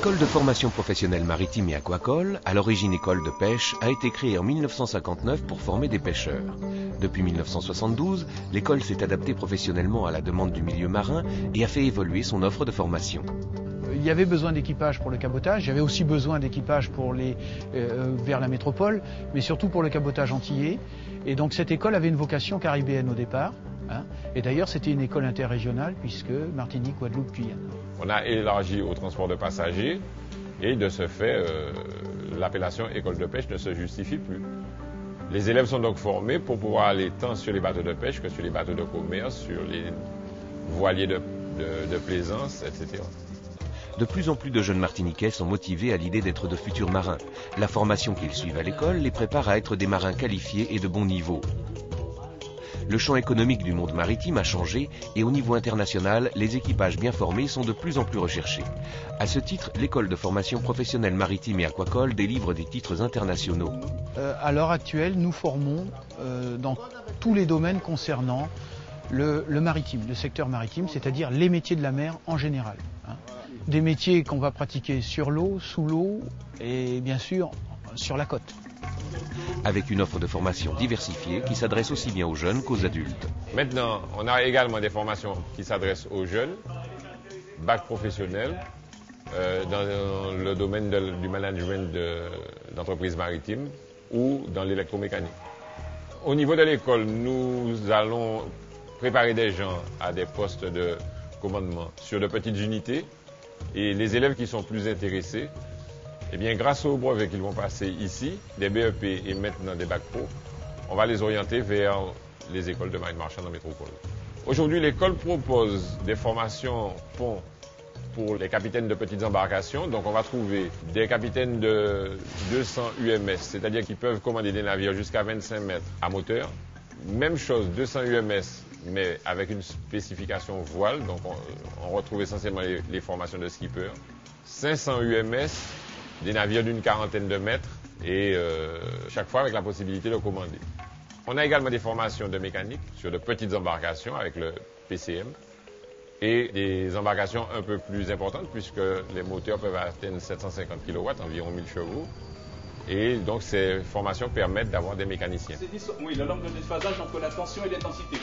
L'école de formation professionnelle maritime et aquacole, à l'origine école de pêche, a été créée en 1959 pour former des pêcheurs. Depuis 1972, l'école s'est adaptée professionnellement à la demande du milieu marin et a fait évoluer son offre de formation. Il y avait besoin d'équipage pour le cabotage, il y avait aussi besoin d'équipage pour vers la métropole, mais surtout pour le cabotage antillais. Et donc cette école avait une vocation caribéenne au départ. Et d'ailleurs, c'était une école interrégionale puisque Martinique, Guadeloupe, Guyane. On a élargi au transport de passagers et de ce fait, l'appellation école de pêche ne se justifie plus. Les élèves sont donc formés pour pouvoir aller tant sur les bateaux de pêche que sur les bateaux de commerce, sur les voiliers de plaisance, etc. De plus en plus de jeunes Martiniquais sont motivés à l'idée d'être de futurs marins. La formation qu'ils suivent à l'école les prépare à être des marins qualifiés et de bon niveau. Le champ économique du monde maritime a changé et au niveau international, les équipages bien formés sont de plus en plus recherchés. À ce titre, l'école de formation professionnelle maritime et aquacole délivre des titres internationaux. À l'heure actuelle, nous formons dans tous les domaines concernant le maritime, le secteur maritime, c'est-à-dire les métiers de la mer en général. Des métiers qu'on va pratiquer sur l'eau, sous l'eau et bien sûr sur la côte. Avec une offre de formation diversifiée qui s'adresse aussi bien aux jeunes qu'aux adultes. Maintenant, on a également des formations qui s'adressent aux jeunes, bac professionnel, dans le domaine du management d'entreprises maritimes ou dans l'électromécanique. Au niveau de l'école, nous allons préparer des gens à des postes de commandement sur de petites unités et les élèves qui sont plus intéressés, eh bien, grâce aux brevets qu'ils vont passer ici, des BEP et maintenant des bacs pro, on va les orienter vers les écoles de marine marchande en métropole. Aujourd'hui, l'école propose des formations pont pour les capitaines de petites embarcations. Donc, on va trouver des capitaines de 200 UMS, c'est-à-dire qu'ils peuvent commander des navires jusqu'à 25 mètres à moteur. Même chose, 200 UMS, mais avec une spécification voile. Donc, on retrouve essentiellement les formations de skippers. 500 UMS, des navires d'une quarantaine de mètres et chaque fois avec la possibilité de commander. On a également des formations de mécanique sur de petites embarcations avec le PCM et des embarcations un peu plus importantes puisque les moteurs peuvent atteindre 750 kW, environ 1000 chevaux. Et donc ces formations permettent d'avoir des mécaniciens. Oui, la norme de déphasage entre la tension et l'intensité.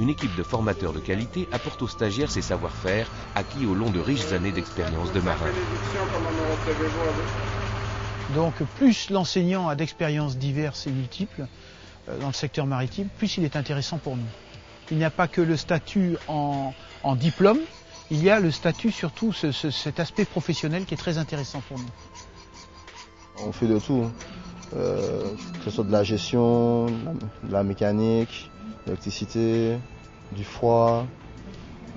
Une équipe de formateurs de qualité apporte aux stagiaires ses savoir-faire acquis au long de riches années d'expérience de marin. Donc plus l'enseignant a d'expériences diverses et multiples dans le secteur maritime, plus il est intéressant pour nous. Il n'y a pas que le statut en diplôme, il y a le statut surtout, cet aspect professionnel qui est très intéressant pour nous. On fait de tout, que ce soit de la gestion, de la mécanique, l'électricité, du froid,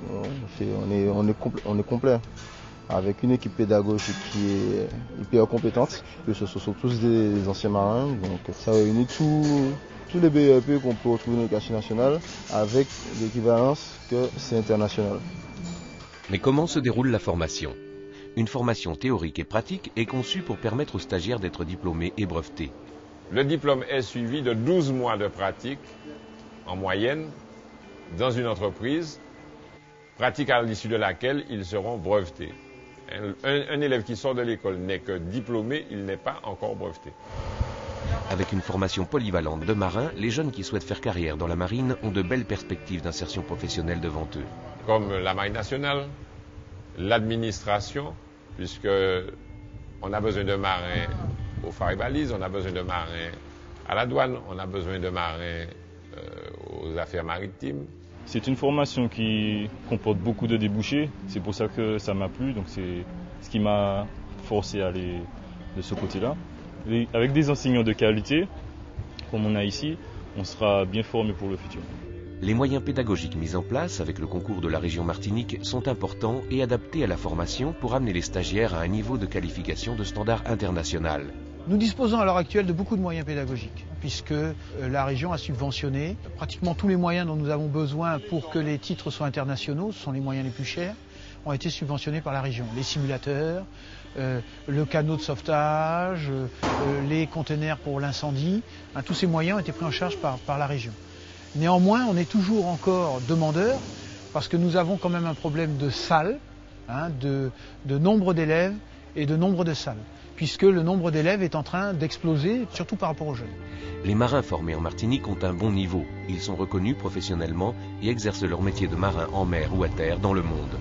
on est complet. Avec une équipe pédagogique qui est hyper compétente, que ce sont tous des anciens marins, donc ça réunit tous les BEP qu'on peut retrouver dans l'éducation nationale avec l'équivalence que c'est international. Mais comment se déroule la formation ? Une formation théorique et pratique est conçue pour permettre aux stagiaires d'être diplômés et brevetés. Le diplôme est suivi de 12 mois de pratique en moyenne dans une entreprise, pratique à l'issue de laquelle ils seront brevetés. Un élève qui sort de l'école n'est que diplômé, il n'est pas encore breveté. Avec une formation polyvalente de marins, les jeunes qui souhaitent faire carrière dans la marine ont de belles perspectives d'insertion professionnelle devant eux. Comme la marine nationale, l'administration, puisqu'on a besoin de marins aux phares et balises, on a besoin de marins à la douane, on a besoin de marins aux affaires maritimes. C'est une formation qui comporte beaucoup de débouchés, c'est pour ça que ça m'a plu, donc c'est ce qui m'a forcé à aller de ce côté-là. Et avec des enseignants de qualité, comme on a ici, on sera bien formé pour le futur. Les moyens pédagogiques mis en place avec le concours de la région Martinique sont importants et adaptés à la formation pour amener les stagiaires à un niveau de qualification de standard international. Nous disposons à l'heure actuelle de beaucoup de moyens pédagogiques, puisque la région a subventionné pratiquement tous les moyens dont nous avons besoin pour que les titres soient internationaux, ce sont les moyens les plus chers, ont été subventionnés par la région. Les simulateurs, le canot de sauvetage, les conteneurs pour l'incendie, tous ces moyens ont été pris en charge par la région. Néanmoins, on est toujours encore demandeur, parce que nous avons quand même un problème de salles de nombre d'élèves et de nombre de salles, puisque le nombre d'élèves est en train d'exploser, surtout par rapport aux jeunes. Les marins formés en Martinique ont un bon niveau. Ils sont reconnus professionnellement et exercent leur métier de marin en mer ou à terre dans le monde.